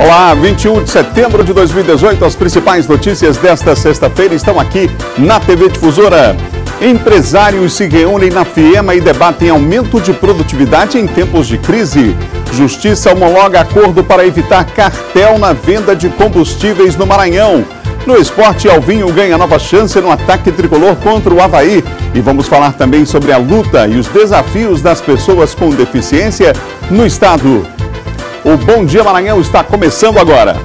Olá, 21 de setembro de 2018, as principais notícias desta sexta-feira estão aqui na TV Difusora. Empresários se reúnem na FIEMA e debatem aumento de produtividade em tempos de crise. Justiça homologa acordo para evitar cartel na venda de combustíveis no Maranhão. No esporte, Alvinho ganha nova chance no ataque tricolor contra o Avaí. E vamos falar também sobre a luta e os desafios das pessoas com deficiência no estado. O Bom Dia Maranhão está começando agora.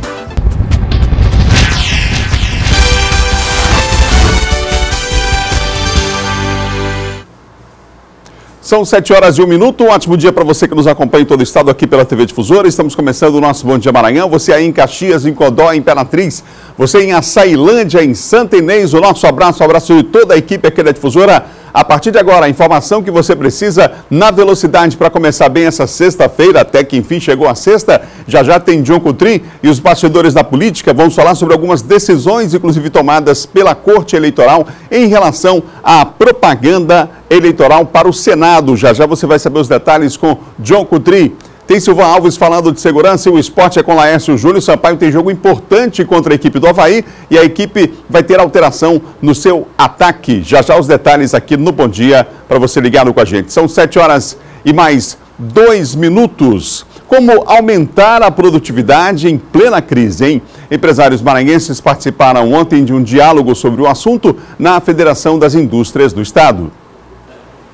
São 7h01. Um ótimo dia para você que nos acompanha em todo o estado aqui pela TV Difusora. Estamos começando o nosso Bom Dia Maranhão. Você aí em Caxias, em Codó, em Imperatriz. Você em Açailândia, em Santa Inês. O nosso abraço de toda a equipe aqui da Difusora. A partir de agora, a informação que você precisa na velocidade para começar bem essa sexta-feira, até que enfim chegou a sexta. Já tem John Coutrin e os bastidores da política. Vamos falar sobre algumas decisões, inclusive tomadas pela Corte Eleitoral em relação à propaganda eleitoral para o Senado. Já você vai saber os detalhes com John Coutrin. Tem Silvan Alves falando de segurança e o esporte é com Laércio Júnior. Sampaio tem jogo importante contra a equipe do Avaí e a equipe vai ter alteração no seu ataque. Já os detalhes aqui no Bom Dia para você ligado com a gente. São 7h e mais 2 minutos. Como aumentar a produtividade em plena crise, hein? Empresários maranhenses participaram ontem de um diálogo sobre o assunto na Federação das Indústrias do Estado.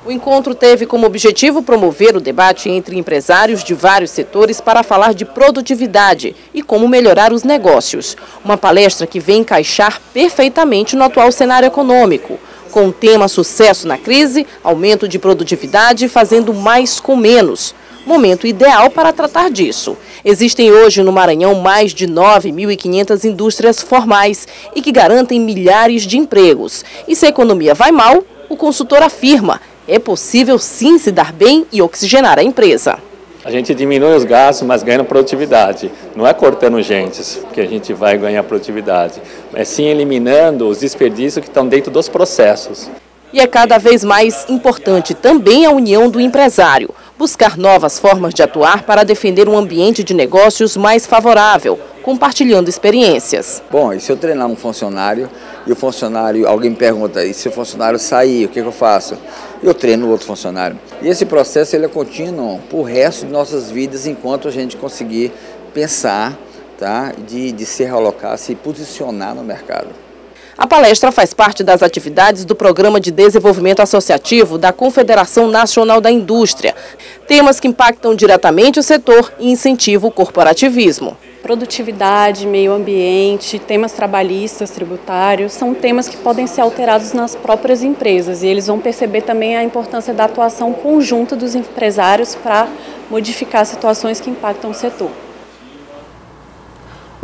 O encontro teve como objetivo promover o debate entre empresários de vários setores para falar de produtividade e como melhorar os negócios. Uma palestra que vem encaixar perfeitamente no atual cenário econômico, com o tema sucesso na crise, aumento de produtividade, fazendo mais com menos. Momento ideal para tratar disso. Existem hoje no Maranhão mais de 9.500 indústrias formais e que garantem milhares de empregos. E se a economia vai mal, o consultor afirma: é possível sim se dar bem e oxigenar a empresa. A gente diminui os gastos, mas ganha produtividade. Não é cortando gentes que a gente vai ganhar produtividade, é sim eliminando os desperdícios que estão dentro dos processos. E é cada vez mais importante também a união do empresário, buscar novas formas de atuar para defender um ambiente de negócios mais favorável, compartilhando experiências. Bom, e se eu treinar um funcionário e o funcionário, alguém me pergunta, e se o funcionário sair, o que eu faço? Eu treino o outro funcionário. E esse processo ele é contínuo pro resto de nossas vidas, enquanto a gente conseguir pensar, tá, de se realocar, se posicionar no mercado. A palestra faz parte das atividades do Programa de Desenvolvimento Associativo da Confederação Nacional da Indústria. Temas que impactam diretamente o setor e incentivam o corporativismo. Produtividade, meio ambiente, temas trabalhistas, tributários, são temas que podem ser alterados nas próprias empresas e eles vão perceber também a importância da atuação conjunta dos empresários para modificar situações que impactam o setor.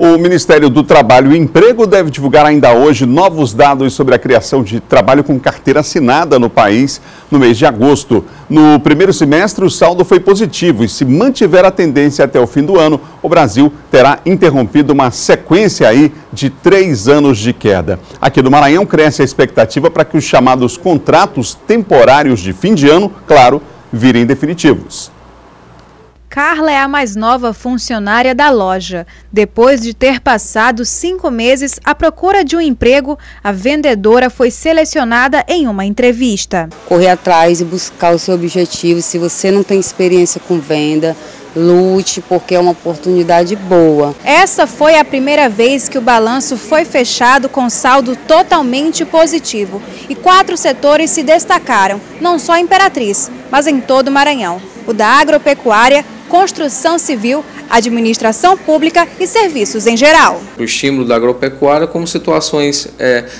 O Ministério do Trabalho e Emprego deve divulgar ainda hoje novos dados sobre a criação de trabalho com carteira assinada no país no mês de agosto. No primeiro semestre, o saldo foi positivo e, se mantiver a tendência até o fim do ano, o Brasil terá interrompido uma sequência aí de 3 anos de queda. Aqui no Maranhão, cresce a expectativa para que os chamados contratos temporários de fim de ano, claro, virem definitivos. Carla é a mais nova funcionária da loja. Depois de ter passado 5 meses à procura de um emprego, a vendedora foi selecionada em uma entrevista. Correr atrás e buscar o seu objetivo. Se você não tem experiência com venda, lute, porque é uma oportunidade boa. Essa foi a primeira vez que o balanço foi fechado com saldo totalmente positivo. E 4 setores se destacaram, não só em Imperatriz, mas em todo o Maranhão. O da agropecuária, construção civil, administração pública e serviços em geral. O estímulo da agropecuária como situações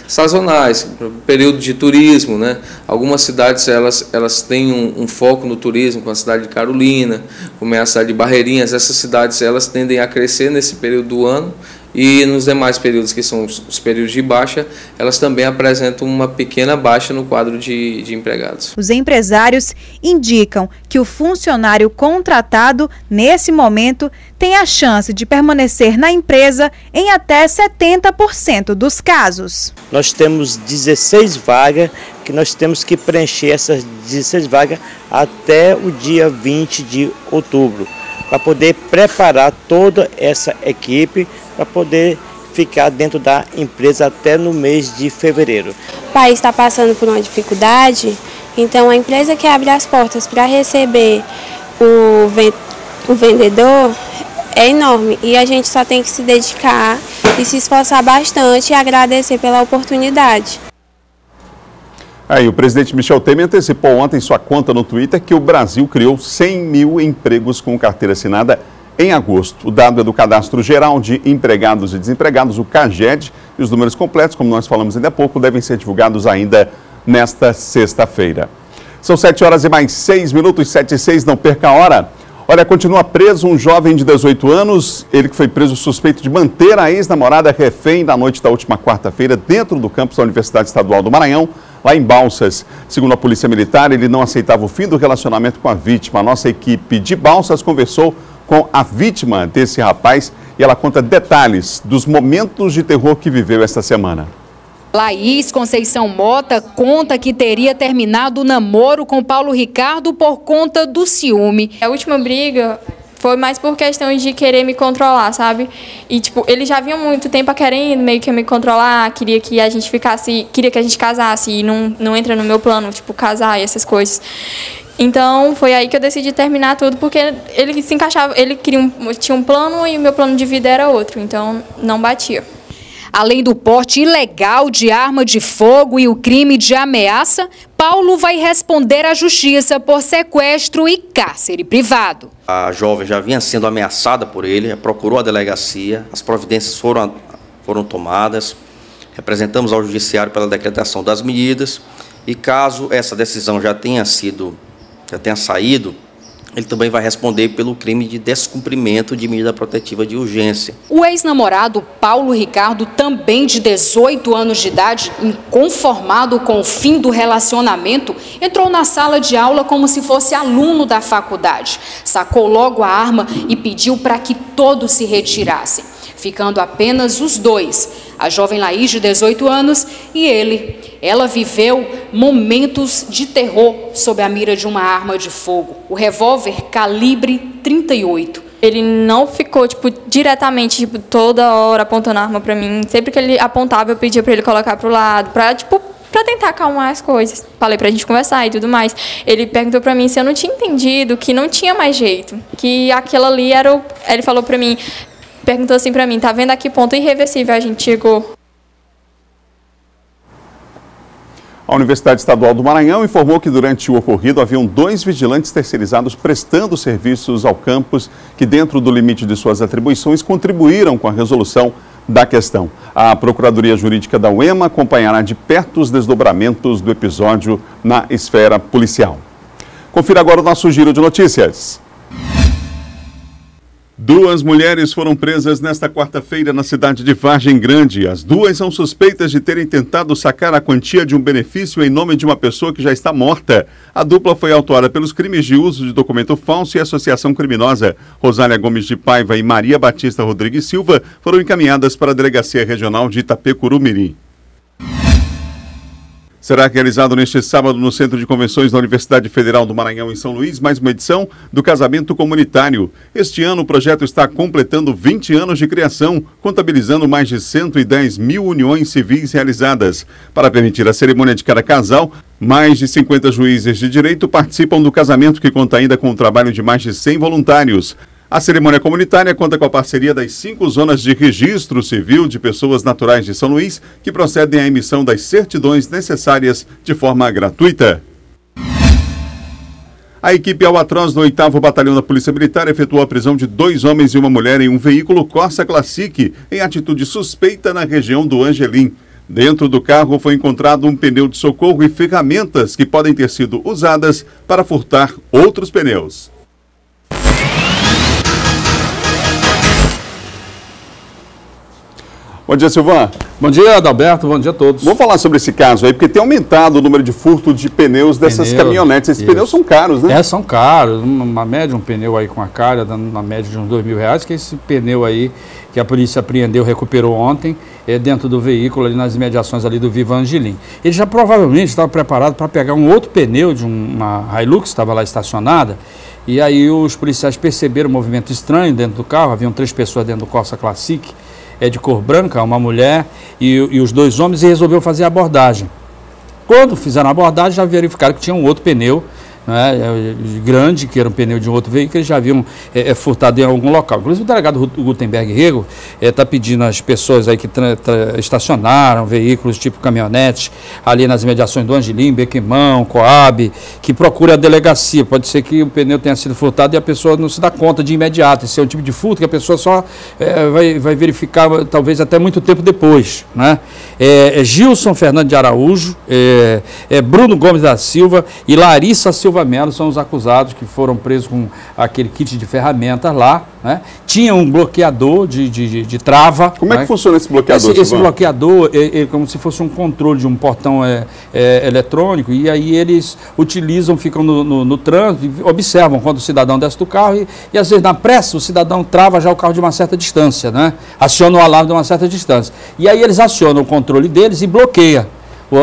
sazonais, período de turismo, né? Algumas cidades elas têm um foco no turismo, como a cidade de Carolina, como é a cidade de Barreirinhas. Essas cidades elas tendem a crescer nesse período do ano. E nos demais períodos, que são os períodos de baixa, elas também apresentam uma pequena baixa no quadro de empregados. Os empresários indicam que o funcionário contratado, nesse momento, tem a chance de permanecer na empresa em até 70% dos casos. Nós temos 16 vagas que nós temos que preencher essas 16 vagas até o dia 20 de outubro. para poder preparar toda essa equipe para poder ficar dentro da empresa até no mês de fevereiro. O país está passando por uma dificuldade, então a empresa que abre as portas para receber o vendedor é enorme e a gente só tem que se dedicar e se esforçar bastante e agradecer pela oportunidade. Aí, o presidente Michel Temer antecipou ontem em sua conta no Twitter que o Brasil criou 100 mil empregos com carteira assinada em agosto. O dado é do Cadastro Geral de Empregados e Desempregados, o CAGED, e os números completos, como nós falamos ainda há pouco, devem ser divulgados ainda nesta sexta-feira. São 7h mais 6 minutos, 7h06, não perca a hora. Olha, continua preso um jovem de 18 anos, ele que foi preso suspeito de manter a ex-namorada refém na noite da última quarta-feira dentro do campus da Universidade Estadual do Maranhão, lá em Balsas. Segundo a Polícia Militar, ele não aceitava o fim do relacionamento com a vítima. A nossa equipe de Balsas conversou com a vítima desse rapaz e ela conta detalhes dos momentos de terror que viveu esta semana. Laís Conceição Mota conta que teria terminado o namoro com Paulo Ricardo por conta do ciúme. A última briga foi mais por questão de querer me controlar, sabe? E, tipo, ele já vinha muito tempo querendo meio que me controlar, queria que a gente casasse e não entra no meu plano, tipo, casar e essas coisas. Então, foi aí que eu decidi terminar tudo, porque ele se encaixava, ele tinha um plano e o meu plano de vida era outro, então não batia. Além do porte ilegal de arma de fogo e o crime de ameaça, Paulo vai responder à justiça por sequestro e cárcere privado. A jovem já vinha sendo ameaçada por ele, procurou a delegacia, as providências foram tomadas, representamos ao judiciário pela decretação das medidas e caso essa decisão já tenha saído, ele também vai responder pelo crime de descumprimento de medida protetiva de urgência. O ex-namorado Paulo Ricardo, também de 18 anos de idade, inconformado com o fim do relacionamento, entrou na sala de aula como se fosse aluno da faculdade. Sacou logo a arma e pediu para que todos se retirassem, ficando apenas os dois, a jovem Laís, de 18 anos, e ele. Ela viveu momentos de terror sob a mira de uma arma de fogo, o revólver calibre 38. Ele não ficou, diretamente, toda hora apontando a arma para mim. Sempre que ele apontava, eu pedia para ele colocar para o lado, para tentar acalmar as coisas. Falei pra gente conversar e tudo mais. Ele perguntou pra mim se eu não tinha entendido, que não tinha mais jeito, que aquilo ali era Ele falou pra mim, perguntou assim pra mim, tá vendo a que ponto irreversível a gente chegou? A Universidade Estadual do Maranhão informou que durante o ocorrido haviam 2 vigilantes terceirizados prestando serviços ao campus que, dentro do limite de suas atribuições, contribuíram com a resolução da questão. A Procuradoria Jurídica da UEMA acompanhará de perto os desdobramentos do episódio na esfera policial. Confira agora o nosso giro de notícias. 2 mulheres foram presas nesta quarta-feira na cidade de Vargem Grande. As 2 são suspeitas de terem tentado sacar a quantia de um benefício em nome de uma pessoa que já está morta. A dupla foi autuada pelos crimes de uso de documento falso e associação criminosa. Rosália Gomes de Paiva e Maria Batista Rodrigues Silva foram encaminhadas para a Delegacia Regional de Itapecurumiri. Será realizado neste sábado no Centro de Convenções da Universidade Federal do Maranhão, em São Luís, mais uma edição do Casamento Comunitário. Este ano o projeto está completando 20 anos de criação, contabilizando mais de 110 mil uniões civis realizadas. Para permitir a cerimônia de cada casal, mais de 50 juízes de direito participam do casamento, que conta ainda com o trabalho de mais de 100 voluntários. A cerimônia comunitária conta com a parceria das 5 zonas de registro civil de pessoas naturais de São Luís, que procedem à emissão das certidões necessárias de forma gratuita. A equipe Albatroz do 8º Batalhão da Polícia Militar efetuou a prisão de 2 homens e uma mulher em um veículo Corsa Classic, em atitude suspeita na região do Angelim. Dentro do carro foi encontrado um pneu de socorro e ferramentas que podem ter sido usadas para furtar outros pneus. Bom dia, Silvan. Bom dia, Adalberto. Bom dia a todos. Vamos falar sobre esse caso aí, porque tem aumentado o número de furto de pneus dessas caminhonetes. Esses pneus são caros, né? São caros. Uma média, um pneu aí com a calha, dando uma média de uns R$2.000, que é esse pneu aí que a polícia apreendeu, recuperou ontem, dentro do veículo, ali nas imediações ali do Viva Angelim. Ele já provavelmente estava preparado para pegar um outro pneu de uma Hilux que estava lá estacionada, E aí os policiais perceberam um movimento estranho dentro do carro, haviam 3 pessoas dentro do Corsa Classic, de cor branca, uma mulher e os 2 homens, e resolveu fazer a abordagem. Quando fizeram a abordagem, já verificaram que tinha um outro pneu, né, grande, que era um pneu de um outro veículo, eles já haviam furtado em algum local. Inclusive o delegado Gutenberg Rego está pedindo às pessoas aí que estacionaram veículos tipo caminhonete ali nas imediações do Angelim, Bequimão, Coab, que procure a delegacia. Pode ser que o pneu tenha sido furtado e a pessoa não se dá conta de imediato. Esse é um tipo de furto que a pessoa só vai verificar talvez até muito tempo depois, né? Gilson Fernando de Araújo, Bruno Gomes da Silva e Larissa Silva Melo são os acusados que foram presos com aquele kit de ferramentas lá, né? Tinha um bloqueador de trava. Como é que funciona esse bloqueador? Esse bloqueador é como se fosse um controle de um portão eletrônico, e aí eles utilizam, ficam no trânsito, observam quando o cidadão desce do carro e às vezes na pressa o cidadão trava já o carro de uma certa distância, né? Aciona o alarme de uma certa distância. E aí eles acionam o controle deles e bloqueia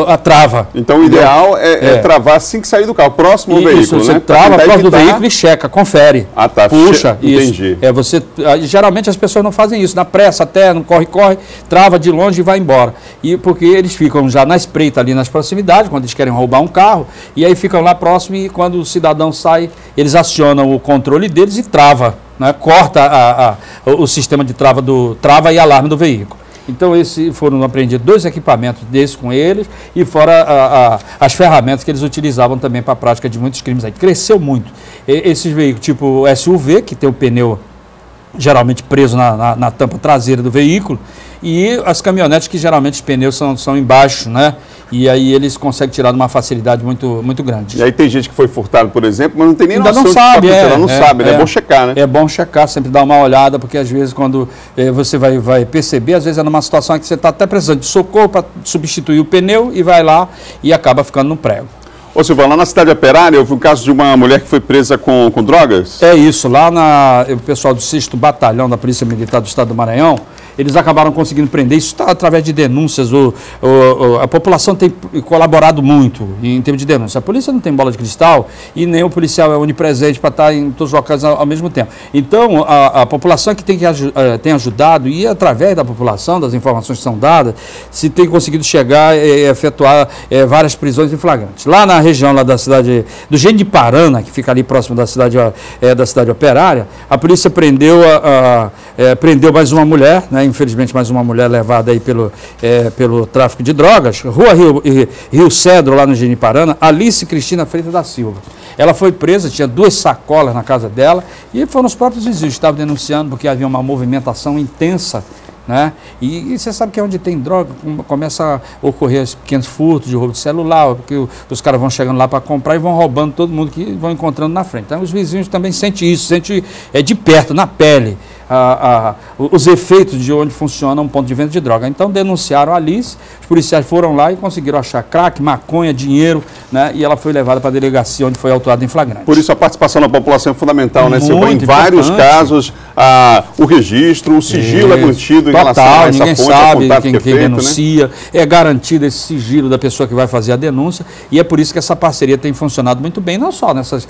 a trava. Então o ideal é travar assim que sair do carro, próximo ao veículo, você né? Trava próximo do veículo e checa, confere. Ah, tá. Puxa, entendi. Isso. Geralmente as pessoas não fazem isso, na pressa até, não corre, trava de longe e vai embora. E porque eles ficam já na espreita ali nas proximidades, quando eles querem roubar um carro, e aí ficam lá próximo e quando o cidadão sai, eles acionam o controle deles e trava, né? Corta o sistema de trava e alarme do veículo. Então, foram apreendidos 2 equipamentos desses com eles, e fora as ferramentas que eles utilizavam também para a prática de muitos crimes aí. Cresceu muito. Esses veículos tipo SUV, que tem o pneu geralmente preso na tampa traseira do veículo, e as caminhonetes que geralmente os pneus são embaixo, né? E aí eles conseguem tirar de uma facilidade muito, muito grande. E aí tem gente que foi furtado, por exemplo, mas não tem nem noção. Não sabe, né? É bom checar, né? É bom checar, sempre dar uma olhada, porque às vezes quando você vai perceber, às vezes é numa situação em que você está até precisando de socorro para substituir o pneu e vai lá e acaba ficando no prego. Ô Silvão, lá na cidade operária, houve um caso de uma mulher que foi presa com drogas? É isso, lá o pessoal do 6º Batalhão da Polícia Militar do Estado do Maranhão, eles acabaram conseguindo prender. Isso está através de denúncias. A população tem colaborado muito em termos de denúncia. A polícia não tem bola de cristal e nem o policial é onipresente para estar em todos os locais ao mesmo tempo. Então, a população é que tem ajudado, e através da população, das informações que são dadas, se tem conseguido chegar e efetuar várias prisões em flagrantes. Lá na região lá da cidade do Geniparana, que fica ali próximo da cidade operária, a polícia prendeu mais uma mulher, né? Infelizmente mais uma mulher levada aí pelo tráfico de drogas, Rua Rio Cedro, lá no Geniparana, Alice Cristina Freitas da Silva. Ela foi presa, tinha 2 sacolas na casa dela, e foram os próprios vizinhos que estavam denunciando, porque havia uma movimentação intensa, né? E você sabe que onde tem droga começa a ocorrer esses pequenos furtos de roubo de celular, porque os caras vão chegando lá para comprar e vão roubando todo mundo que vão encontrando na frente. Então os vizinhos também sentem isso, sentem de perto, na pele, os efeitos de onde funciona um ponto de venda de droga. Então denunciaram a Alice, os policiais foram lá e conseguiram achar crack, maconha, dinheiro, né? E ela foi levada para a delegacia, onde foi autuada em flagrante. Por isso a participação da população é fundamental, né, Silvão? Em vários casos, o registro, o sigilo é mantido em relação a essa ninguém fonte, sabe contato quem que é feito, denuncia, né? É garantido esse sigilo da pessoa que vai fazer a denúncia, e é por isso que essa parceria tem funcionado muito bem, não só nessas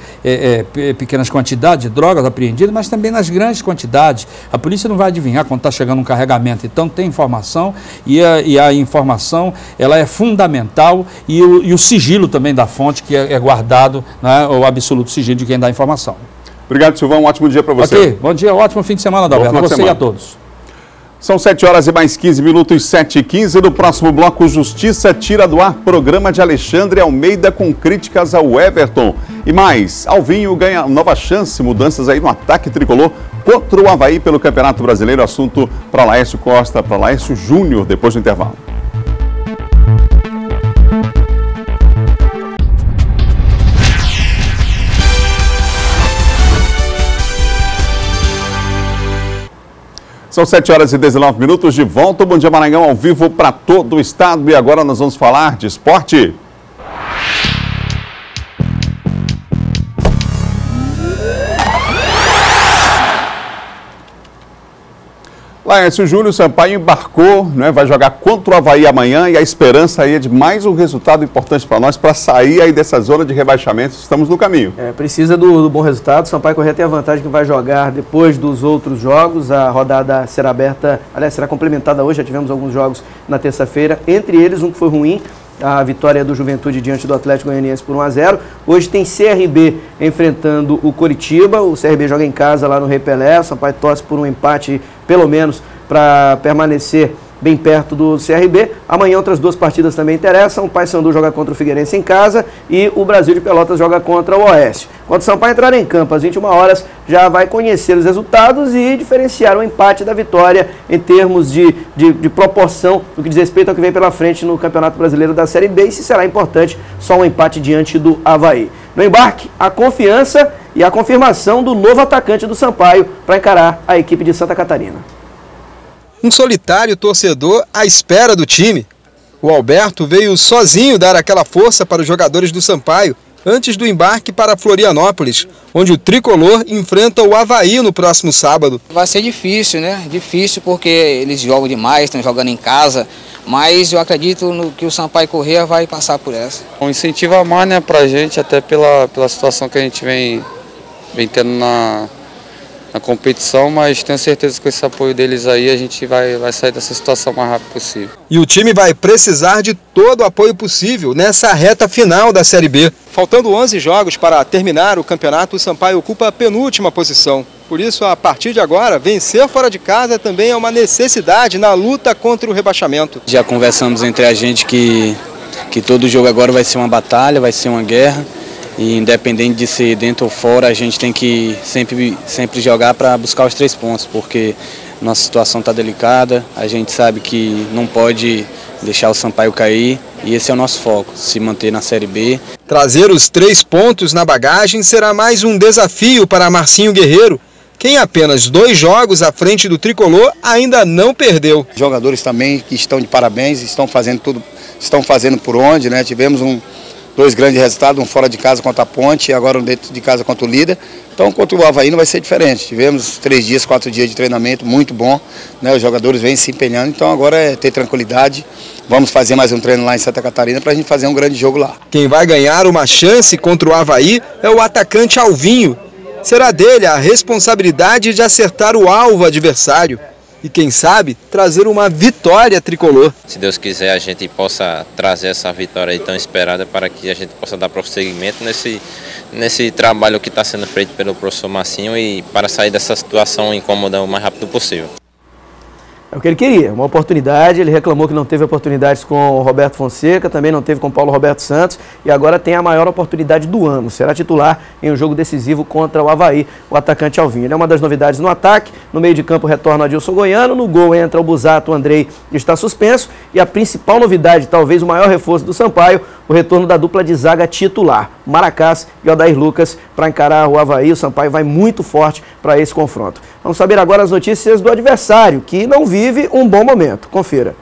pequenas quantidades de drogas apreendidas, mas também nas grandes quantidades. A polícia não vai adivinhar quando está chegando um carregamento, então tem informação, e a informação ela é fundamental, e o sigilo também da fonte, que é guardado, né, o absoluto sigilo de quem dá a informação. Obrigado, Silvão, um ótimo dia para você. Ok, bom dia, ótimo fim de semana, Adalberto, a você e a todos. São 7 horas e mais 15 minutos, 7h15. No próximo bloco, Justiça tira do ar programa de Alexandre Almeida com críticas ao Everton. E mais, Alvinho ganha nova chance, mudanças aí no ataque tricolor contra o Avaí pelo Campeonato Brasileiro. Assunto para Laércio Costa, para Laércio Júnior, depois do intervalo. São 7 horas e 19 minutos, de volta ao Bom Dia Maranhão, ao vivo para todo o estado. E agora nós vamos falar de esporte. Laércio Júnior, Sampaio embarcou, né, vai jogar contra o Avaí amanhã e a esperança aí é de mais um resultado importante para nós, para sair aí dessa zona de rebaixamento. Estamos no caminho. Precisa do bom resultado. O Sampaio Corrêa tem a vantagem que vai jogar depois dos outros jogos. A rodada será aberta, aliás, será complementada hoje. Já tivemos alguns jogos na terça-feira, entre eles um que foi ruim, a vitória do Juventude diante do Atlético Goianiense por 1-0. Hoje tem CRB enfrentando o Coritiba. O CRB joga em casa lá no Rei Pelé. O Sampaio torce por um empate, pelo menos, para permanecer bem perto do CRB. Amanhã outras duas partidas também interessam. O Paysandu joga contra o Figueirense em casa e o Brasil de Pelotas joga contra o Oeste. Quando o Sampaio entrar em campo às 21 horas, já vai conhecer os resultados e diferenciar o empate da vitória em termos de proporção no que diz respeito ao que vem pela frente no Campeonato Brasileiro da Série B e se será importante só um empate diante do Avaí. No embarque, a confiança e a confirmação do novo atacante do Sampaio para encarar a equipe de Santa Catarina. Um solitário torcedor à espera do time. O Alberto veio sozinho dar aquela força para os jogadores do Sampaio antes do embarque para Florianópolis, onde o tricolor enfrenta o Avaí no próximo sábado. Vai ser difícil, né? Difícil porque eles jogam demais, estão jogando em casa, mas eu acredito que o Sampaio Corrêa vai passar por essa. Um incentivo a mais, né, pra gente, até pela situação que a gente vem tendo na competição, mas tenho certeza que com esse apoio deles aí a gente vai sair dessa situação o mais rápido possível. E o time vai precisar de todo o apoio possível nessa reta final da Série B. Faltando 11 jogos para terminar o campeonato, o Sampaio ocupa a penúltima posição. Por isso, a partir de agora, vencer fora de casa também é uma necessidade na luta contra o rebaixamento. Já conversamos entre a gente que todo jogo agora vai ser uma batalha, vai ser uma guerra. E independente de ser dentro ou fora, a gente tem que sempre jogar para buscar os 3 pontos, porque nossa situação está delicada, a gente sabe que não pode deixar o Sampaio cair e esse é o nosso foco, se manter na Série B. Trazer os 3 pontos na bagagem será mais um desafio para Marcinho Guerreiro, que em apenas 2 jogos à frente do tricolor ainda não perdeu. Jogadores também que estão de parabéns, estão fazendo tudo, estão fazendo por onde, né? Tivemos 2 grandes resultados, um fora de casa contra a Ponte e agora um dentro de casa contra o líder. Então, contra o Avaí não vai ser diferente. Tivemos 3 dias, 4 dias de treinamento muito bom, né? Os jogadores vêm se empenhando, então agora é ter tranquilidade. Vamos fazer mais um treino lá em Santa Catarina para a gente fazer um grande jogo lá. Quem vai ganhar uma chance contra o Avaí é o atacante Alvinho. Será dele a responsabilidade de acertar o alvo adversário. E quem sabe, trazer uma vitória tricolor. Se Deus quiser, a gente possa trazer essa vitória aí tão esperada para que a gente possa dar prosseguimento nesse trabalho que está sendo feito pelo professor Marcinho e para sair dessa situação incômoda o mais rápido possível. É o que ele queria, uma oportunidade. Ele reclamou que não teve oportunidades com o Roberto Fonseca, também não teve com o Paulo Roberto Santos e agora tem a maior oportunidade do ano. Será titular em um jogo decisivo contra o Avaí, o atacante Alvinho. Ele é uma das novidades no ataque. No meio de campo retorna o Adilson Goiano, no gol entra o Busato, o Andrei está suspenso e a principal novidade, talvez o maior reforço do Sampaio, o retorno da dupla de zaga titular, Maracás e Odair Lucas, para encarar o Avaí. O Sampaio vai muito forte para esse confronto. Vamos saber agora as notícias do adversário, que não vive um bom momento. Confira.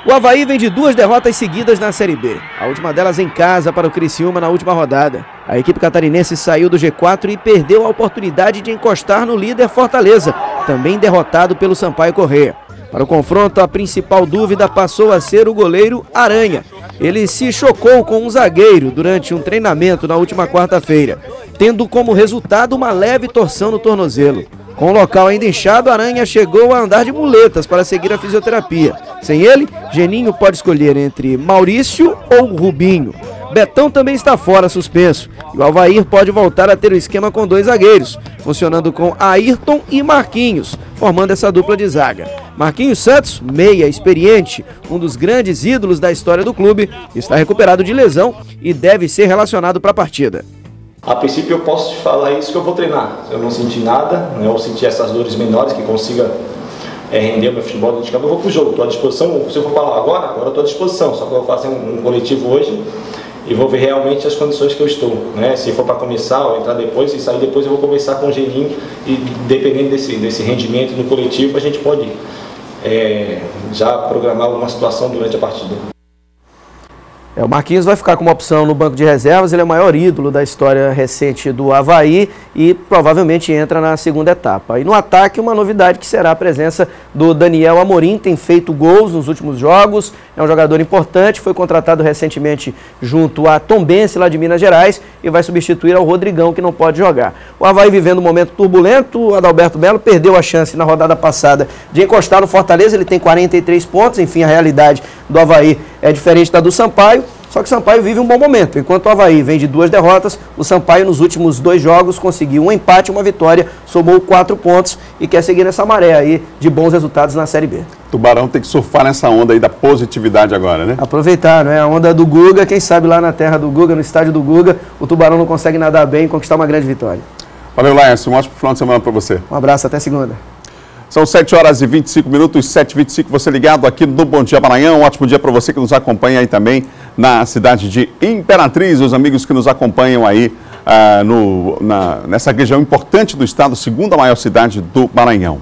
O Avaí vem de 2 derrotas seguidas na Série B. A última delas em casa para o Criciúma na última rodada. A equipe catarinense saiu do G4 e perdeu a oportunidade de encostar no líder Fortaleza, também derrotado pelo Sampaio Corrêa. Para o confronto, a principal dúvida passou a ser o goleiro Aranha. Ele se chocou com um zagueiro durante um treinamento na última quarta-feira, tendo como resultado uma leve torção no tornozelo. Com o local ainda inchado, Aranha chegou a andar de muletas para seguir a fisioterapia. Sem ele, Geninho pode escolher entre Maurício ou Rubinho. Betão também está fora, suspenso. E o Avaí pode voltar a ter o esquema com 2 zagueiros, funcionando com Ayrton e Marquinhos, formando essa dupla de zaga. Marquinhos Santos, meia experiente, um dos grandes ídolos da história do clube, está recuperado de lesão e deve ser relacionado para a partida. A princípio eu posso te falar isso que eu vou treinar. Eu não senti nada, né? Eu senti essas dores menores que consiga render o meu futebol dentro de campo. Eu vou pro jogo, estou à disposição. Se eu for falar agora eu estou à disposição. Só que eu vou fazer um coletivo hoje e vou ver realmente as condições que eu estou, né? Se for para começar ou entrar depois, se sair depois eu vou começar com o Geninho e dependendo desse rendimento no coletivo a gente pode já programar alguma situação durante a partida. O Marquinhos vai ficar como opção no banco de reservas, ele é o maior ídolo da história recente do Avaí e provavelmente entra na segunda etapa. E no ataque, uma novidade que será a presença do Daniel Amorim, tem feito gols nos últimos jogos, é um jogador importante, foi contratado recentemente junto a Tombense, lá de Minas Gerais, e vai substituir ao Rodrigão, que não pode jogar. O Avaí vivendo um momento turbulento, o Adalberto Melo perdeu a chance na rodada passada de encostar no Fortaleza, ele tem 43 pontos, enfim, a realidade do Avaí é diferente da do Sampaio, só que o Sampaio vive um bom momento. Enquanto o Avaí vem de 2 derrotas, o Sampaio nos últimos 2 jogos conseguiu um empate e uma vitória, somou 4 pontos e quer seguir nessa maré aí de bons resultados na Série B. Tubarão tem que surfar nessa onda aí da positividade agora, né? Aproveitar, né? A onda do Guga, quem sabe lá na terra do Guga, no estádio do Guga, o Tubarão não consegue nadar bem e conquistar uma grande vitória. Valeu, Laércio. Um ótimo final de semana para você. Um abraço, até segunda. São 7h25, 7h25, você ligado aqui no Bom Dia Maranhão. Um ótimo dia para você que nos acompanha aí também na cidade de Imperatriz, os amigos que nos acompanham aí nessa região importante do estado, segunda maior cidade do Maranhão.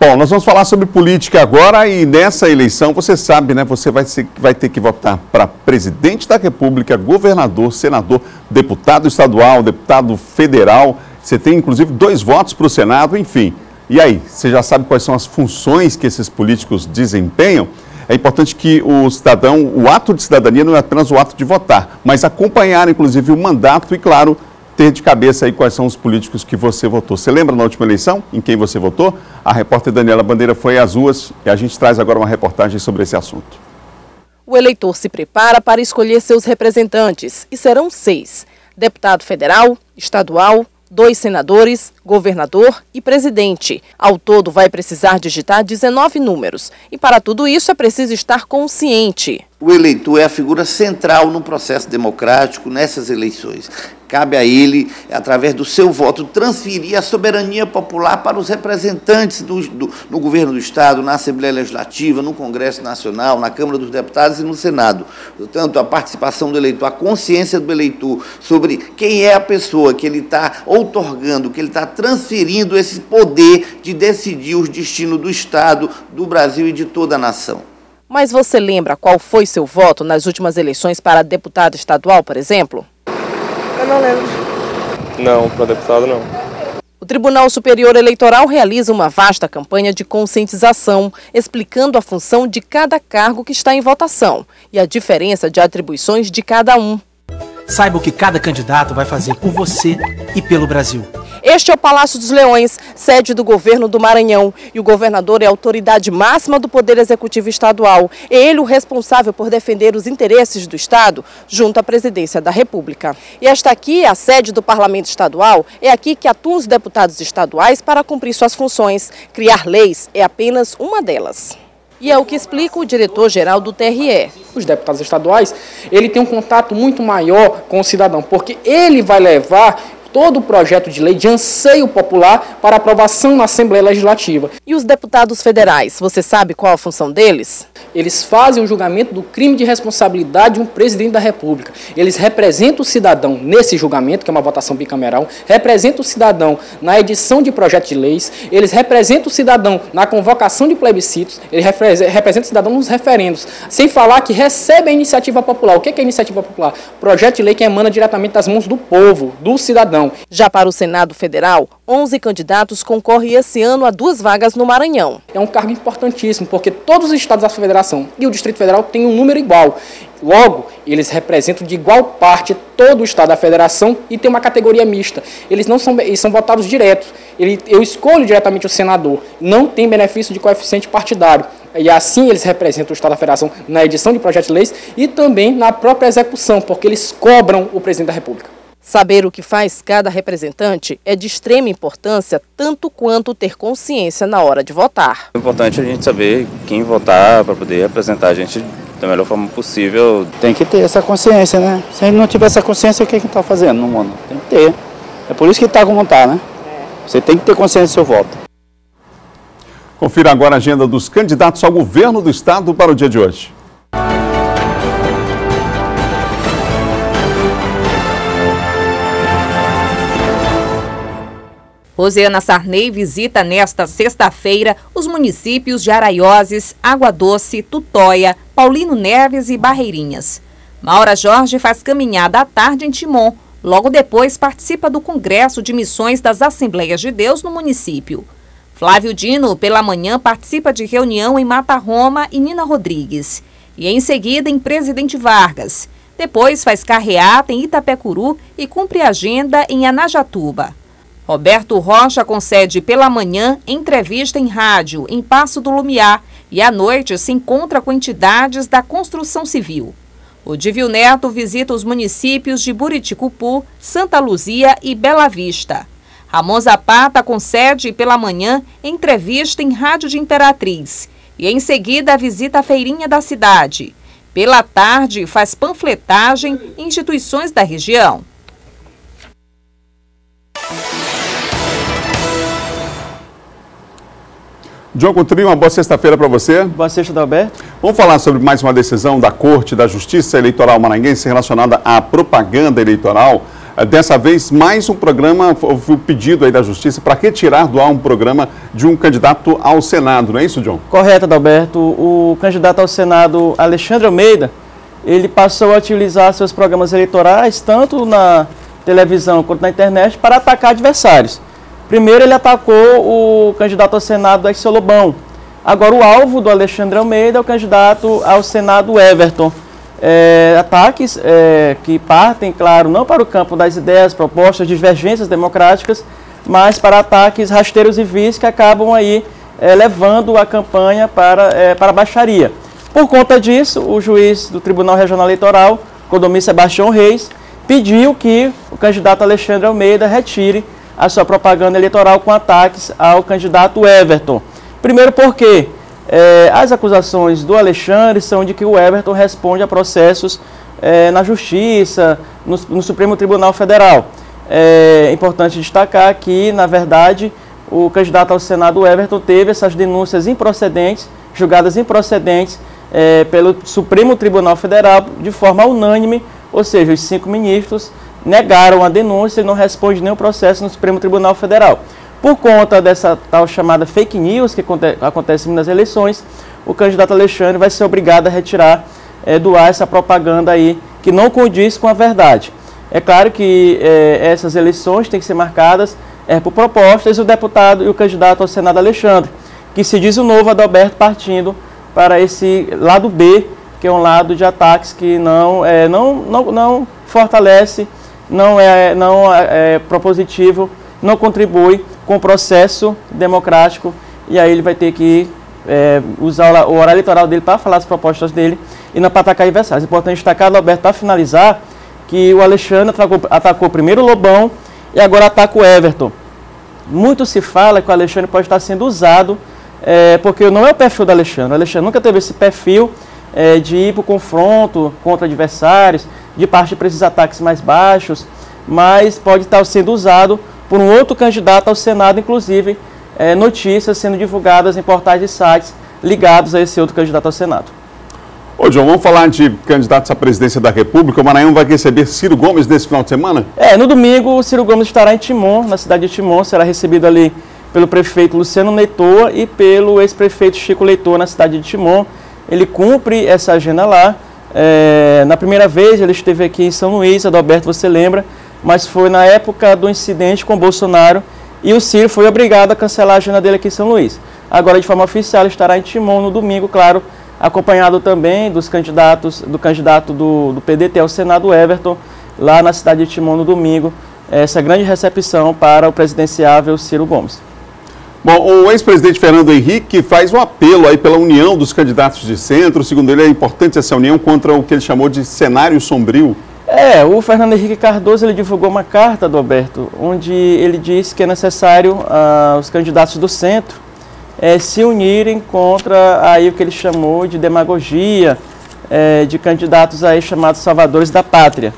Bom, nós vamos falar sobre política agora e nessa eleição, você sabe, né? Você vai ter que votar para presidente da República, governador, senador, deputado estadual, deputado federal. Você tem inclusive 2 votos para o Senado, enfim. E aí, você já sabe quais são as funções que esses políticos desempenham? É importante que o cidadão, o ato de cidadania não é apenas o ato de votar, mas acompanhar, inclusive, o mandato e, claro, ter de cabeça aí quais são os políticos que você votou. Você lembra na última eleição em quem você votou? A repórter Daniela Bandeira foi às ruas e a gente traz agora uma reportagem sobre esse assunto. O eleitor se prepara para escolher seus representantes e serão 6. Deputado federal, estadual, 2 senadores, governador e presidente. Ao todo, vai precisar digitar 19 números. E para tudo isso é preciso estar consciente. O eleitor é a figura central no processo democrático nessas eleições. Cabe a ele, através do seu voto, transferir a soberania popular para os representantes no governo do Estado, na Assembleia Legislativa, no Congresso Nacional, na Câmara dos Deputados e no Senado. Portanto, a participação do eleitor, a consciência do eleitor sobre quem é a pessoa que ele está outorgando, que ele está transferindo esse poder de decidir os destinos do Estado, do Brasil e de toda a nação. Mas você lembra qual foi seu voto nas últimas eleições para deputado estadual, por exemplo? Eu não lembro. Não, para deputado não. O Tribunal Superior Eleitoral realiza uma vasta campanha de conscientização, explicando a função de cada cargo que está em votação e a diferença de atribuições de cada um. Saiba o que cada candidato vai fazer por você e pelo Brasil. Este é o Palácio dos Leões, sede do governo do Maranhão. E o governador é a autoridade máxima do Poder Executivo Estadual. É ele o responsável por defender os interesses do Estado junto à presidência da República. E esta aqui é a sede do Parlamento Estadual. É aqui que atuam os deputados estaduais para cumprir suas funções. Criar leis é apenas uma delas. E é o que explica o diretor-geral do TRE. Os deputados estaduais, ele tem um contato muito maior com o cidadão, porque ele vai levar todo o projeto de lei de anseio popular para aprovação na Assembleia Legislativa. E os deputados federais, você sabe qual a função deles? Eles fazem o julgamento do crime de responsabilidade de um presidente da República. Eles representam o cidadão nesse julgamento, que é uma votação bicameral, representam o cidadão na edição de projetos de leis, eles representam o cidadão na convocação de plebiscitos, eles representam o cidadão nos referendos, sem falar que recebe a iniciativa popular. O que é a iniciativa popular? Projeto de lei que emana diretamente das mãos do povo, do cidadão. Já para o Senado Federal, 11 candidatos concorrem esse ano a 2 vagas no Maranhão. É um cargo importantíssimo, porque todos os estados da federação e o Distrito Federal têm um número igual. Logo, eles representam de igual parte todo o estado da federação e tem uma categoria mista. Eles são votados diretos. Eu escolho diretamente o senador, não tem benefício de coeficiente partidário. E assim eles representam o estado da federação na edição de projetos de leis e também na própria execução, porque eles cobram o presidente da República. Saber o que faz cada representante é de extrema importância, tanto quanto ter consciência na hora de votar. É importante a gente saber quem votar para poder representar a gente da melhor forma possível. Tem que ter essa consciência, né? Se a gente não tiver essa consciência, o que a gente está fazendo no mundo? Tem que ter. É por isso que está como está, né? Você tem que ter consciência do seu voto. Confira agora a agenda dos candidatos ao governo do estado para o dia de hoje. Rosiana Sarney visita nesta sexta-feira os municípios de Araioses, Água Doce, Tutóia, Paulino Neves e Barreirinhas. Maura Jorge faz caminhada à tarde em Timon. Logo depois participa do Congresso de Missões das Assembleias de Deus no município. Flávio Dino, pela manhã, participa de reunião em Mata Roma e Nina Rodrigues. E em seguida em Presidente Vargas. Depois faz carreata em Itapecuru e cumpre agenda em Anajatuba. Roberto Rocha concede pela manhã entrevista em rádio em Passo do Lumiar e à noite se encontra com entidades da construção civil. Odívio Neto visita os municípios de Buriticupu, Santa Luzia e Bela Vista. Ramon Zapata concede pela manhã entrevista em rádio de Imperatriz e em seguida visita a feirinha da cidade. Pela tarde faz panfletagem em instituições da região. John Coutrinho, uma boa sexta-feira para você. Boa sexta, Adalberto. Vamos falar sobre mais uma decisão da Corte da Justiça Eleitoral Maranhense relacionada à propaganda eleitoral. Dessa vez, mais um programa, houve o pedido aí da Justiça para retirar do ar um programa de um candidato ao Senado, não é isso, John? Correto, Adalberto. O candidato ao Senado, Alexandre Almeida, ele passou a utilizar seus programas eleitorais, tanto na televisão quanto na internet, para atacar adversários. Primeiro ele atacou o candidato ao Senado, Exo Lobão. Agora o alvo do Alexandre Almeida é o candidato ao Senado, Everton. Ataques que partem, claro, não para o campo das ideias, propostas, divergências democráticas, mas para ataques rasteiros e vis que acabam aí levando a campanha para a baixaria. Por conta disso, o juiz do Tribunal Regional Eleitoral, Condomínio Sebastião Reis, pediu que o candidato Alexandre Almeida retire a sua propaganda eleitoral com ataques ao candidato Everton. Primeiro porque as acusações do Alexandre são de que o Everton responde a processos na Justiça, no Supremo Tribunal Federal. É importante destacar que, na verdade, o candidato ao Senado, Everton, teve essas denúncias improcedentes, julgadas improcedentes pelo Supremo Tribunal Federal de forma unânime, ou seja, os 5 ministros negaram a denúncia e não responde nenhum processo no Supremo Tribunal Federal. Por conta dessa tal chamada fake news que acontece nas eleições, o candidato Alexandre vai ser obrigado a retirar do ar essa propaganda aí que não condiz com a verdade. É claro que essas eleições têm que ser marcadas por propostas e o deputado e o candidato ao Senado Alexandre, que se diz o novo Adalberto, partindo para esse lado B, que é um lado de ataques que não fortalece, não é propositivo, não contribui com o processo democrático, e aí ele vai ter que usar o horário eleitoral dele para falar as propostas dele e não para atacar adversários. É importante destacar, Alberto, para finalizar, que o Alexandre atacou primeiro o Lobão e agora ataca o Everton. Muito se fala que o Alexandre pode estar sendo usado, porque não é o perfil do Alexandre. O Alexandre nunca teve esse perfil de ir para o confronto contra adversários, de partir para esses ataques mais baixos, mas pode estar sendo usado por um outro candidato ao Senado, inclusive notícias sendo divulgadas em portais e sites ligados a esse outro candidato ao Senado. Ô, João, vamos falar de candidatos à presidência da República. O Maranhão vai receber Ciro Gomes nesse final de semana? No domingo, o Ciro Gomes estará em Timon, na cidade de Timon, será recebido ali pelo prefeito Luciano Leitoa e pelo ex-prefeito Chico Leitoa, na cidade de Timon. Ele cumpre essa agenda lá. Na primeira vez ele esteve aqui em São Luís, Adalberto, você lembra, mas foi na época do incidente com Bolsonaro e o Ciro foi obrigado a cancelar a agenda dele aqui em São Luís. Agora, de forma oficial, ele estará em Timon no domingo, claro, acompanhado também do candidato do PDT ao Senado, Everton, lá na cidade de Timon no domingo. Essa grande recepção para o presidenciável Ciro Gomes. Bom, o ex-presidente Fernando Henrique faz um apelo aí pela união dos candidatos de centro. Segundo ele, é importante essa união contra o que ele chamou de cenário sombrio. O Fernando Henrique Cardoso ele divulgou uma carta, Adalberto, onde ele diz que é necessário os candidatos do centro se unirem contra aí o que ele chamou de demagogia de candidatos aí chamados salvadores da pátria.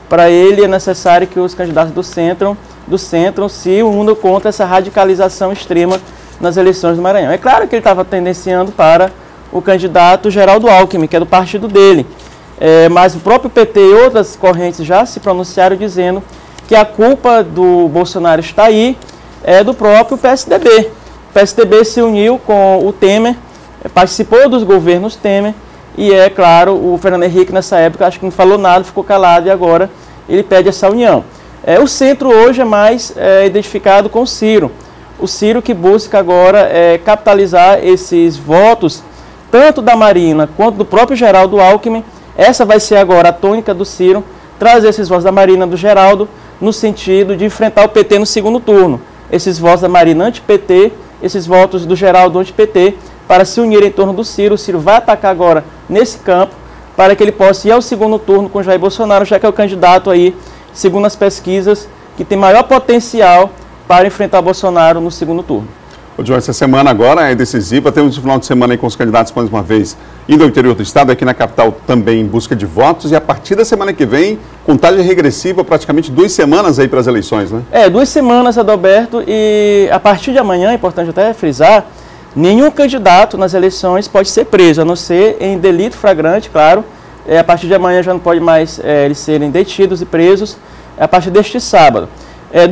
Para ele é necessário que os candidatos do centro se unam contra essa radicalização extrema nas eleições do Maranhão. É claro que ele estava tendenciando para o candidato Geraldo Alckmin, que é do partido dele. Mas o próprio PT e outras correntes já se pronunciaram dizendo que a culpa do Bolsonaro está aí do próprio PSDB. O PSDB se uniu com o Temer, participou dos governos Temer, e claro, o Fernando Henrique nessa época acho que não falou nada, ficou calado, e agora ele pede essa união. O centro hoje é mais identificado com o Ciro. O Ciro que busca agora capitalizar esses votos, tanto da Marina quanto do próprio Geraldo Alckmin. Essa vai ser agora a tônica do Ciro, trazer esses votos da Marina, do Geraldo, no sentido de enfrentar o PT no segundo turno. Esses votos da Marina anti-PT, esses votos do Geraldo anti-PT, para se unir em torno do Ciro. O Ciro vai atacar agora nesse campo, para que ele possa ir ao segundo turno com Jair Bolsonaro, já que é o candidato aí, segundo as pesquisas, que tem maior potencial para enfrentar Bolsonaro no segundo turno. Ô, João, essa semana agora é decisiva, temos um final de semana aí com os candidatos mais uma vez indo ao interior do estado, aqui na capital também em busca de votos, e a partir da semana que vem, contagem regressiva, praticamente 2 semanas aí para as eleições, né? 2 semanas, Adalberto, e a partir de amanhã, é importante até frisar, nenhum candidato nas eleições pode ser preso, a não ser em delito flagrante, claro. A partir de amanhã já não pode mais eles serem detidos e presos, a partir deste sábado.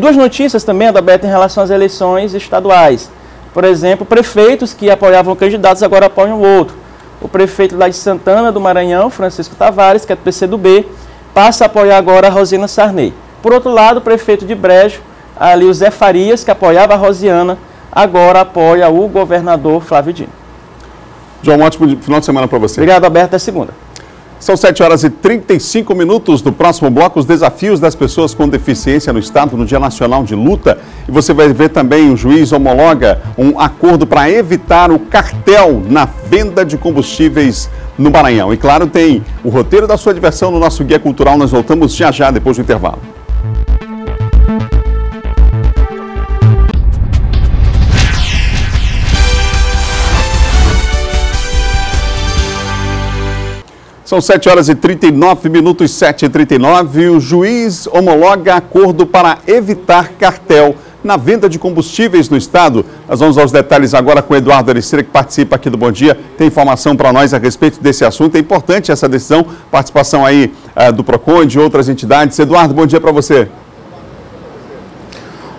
2 notícias também, Adalberto, em relação às eleições estaduais. Por exemplo, prefeitos que apoiavam candidatos agora apoiam o outro. O prefeito lá de Santana do Maranhão, Francisco Tavares, que é do PCdoB, passa a apoiar agora a Rosina Sarney. Por outro lado, o prefeito de Brejo, ali o Zé Farias, que apoiava a Rosiana, agora apoia o governador Flávio Dino. João, um ótimo final de semana para você. Obrigado, Alberto. Até segunda. São 7h35. No próximo bloco, os desafios das pessoas com deficiência no Estado no Dia Nacional de Luta. E você vai ver também o juiz homologa um acordo para evitar o cartel na venda de combustíveis no Maranhão. E claro, tem o roteiro da sua diversão no nosso Guia Cultural. Nós voltamos já depois do intervalo. São 7h39, 7h39. O juiz homologa acordo para evitar cartel na venda de combustíveis no estado. Nós vamos aos detalhes agora com o Eduardo Ericeira, que participa aqui do Bom Dia. Tem informação para nós a respeito desse assunto. É importante essa decisão, participação aí do PROCON e de outras entidades. Eduardo, bom dia para você.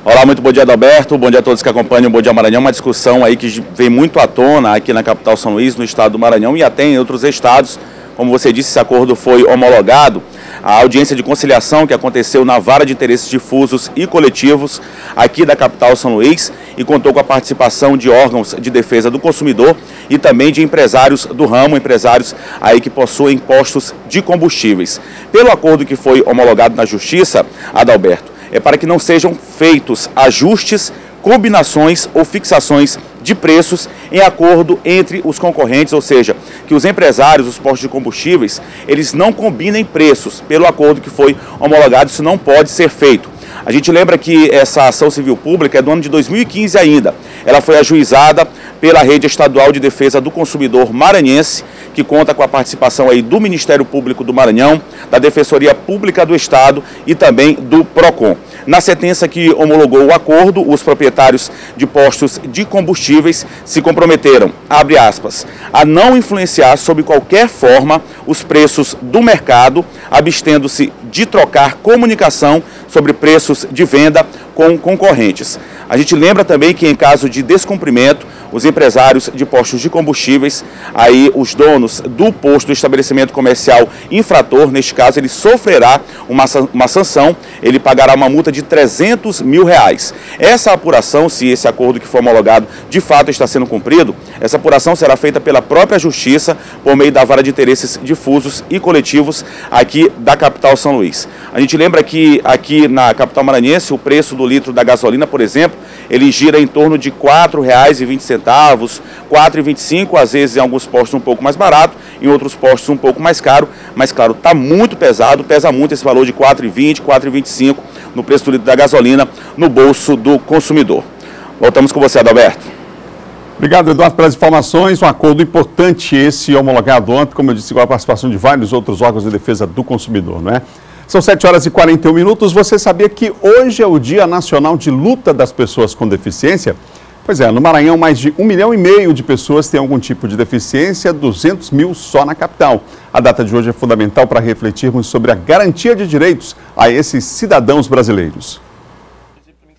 Olá, muito bom dia, Adalberto. Bom dia a todos que acompanham o Bom Dia Maranhão. Uma discussão aí que vem muito à tona aqui na capital São Luís, no estado do Maranhão e até em outros estados. Como você disse, esse acordo foi homologado. A audiência de conciliação que aconteceu na Vara de Interesses Difusos e Coletivos aqui da capital São Luís e contou com a participação de órgãos de defesa do consumidor e também de empresários do ramo, empresários aí que possuem postos de combustíveis. Pelo acordo que foi homologado na Justiça, Adalberto, é para que não sejam feitos ajustes, combinações ou fixações de preços em acordo entre os concorrentes, ou seja, que os empresários, os postos de combustíveis, eles não combinem preços. Pelo acordo que foi homologado, isso não pode ser feito. A gente lembra que essa ação civil pública é do ano de 2015 ainda. Ela foi ajuizada pela Rede Estadual de Defesa do Consumidor Maranhense, que conta com a participação aí do Ministério Público do Maranhão, da Defensoria Pública do Estado e também do PROCON. Na sentença que homologou o acordo, os proprietários de postos de combustíveis se comprometeram, abre aspas, a não influenciar sob qualquer forma os preços do mercado, abstendo-se de trocar comunicação sobre preços de venda com concorrentes. A gente lembra também que em caso de descumprimento, os empresários de postos de combustíveis, aí os donos do posto do estabelecimento comercial infrator, neste caso, ele sofrerá uma sanção, ele pagará uma multa de R$300 mil. Essa apuração, se esse acordo que foi homologado de fato está sendo cumprido, essa apuração será feita pela própria Justiça por meio da Vara de Interesses Difusos e Coletivos aqui da capital São Luís. A gente lembra que aqui na capital maranhense o preço do litro da gasolina, por exemplo, ele gira em torno de R$ 4,20, R$ 4,25, às vezes em alguns postos um pouco mais barato, em outros postos um pouco mais caro, mas claro, está muito pesado, pesa muito esse valor de R$ 4,20, R$ 4,25 no preço do litro da gasolina no bolso do consumidor. Voltamos com você, Adalberto. Obrigado, Eduardo, pelas informações. Um acordo importante esse homologado ontem, como eu disse, com a participação de vários outros órgãos de defesa do consumidor, não é? São 7h41. Você sabia que hoje é o Dia Nacional de Luta das Pessoas com Deficiência? Pois é, no Maranhão mais de 1,5 milhão de pessoas têm algum tipo de deficiência, 200 mil só na capital. A data de hoje é fundamental para refletirmos sobre a garantia de direitos a esses cidadãos brasileiros.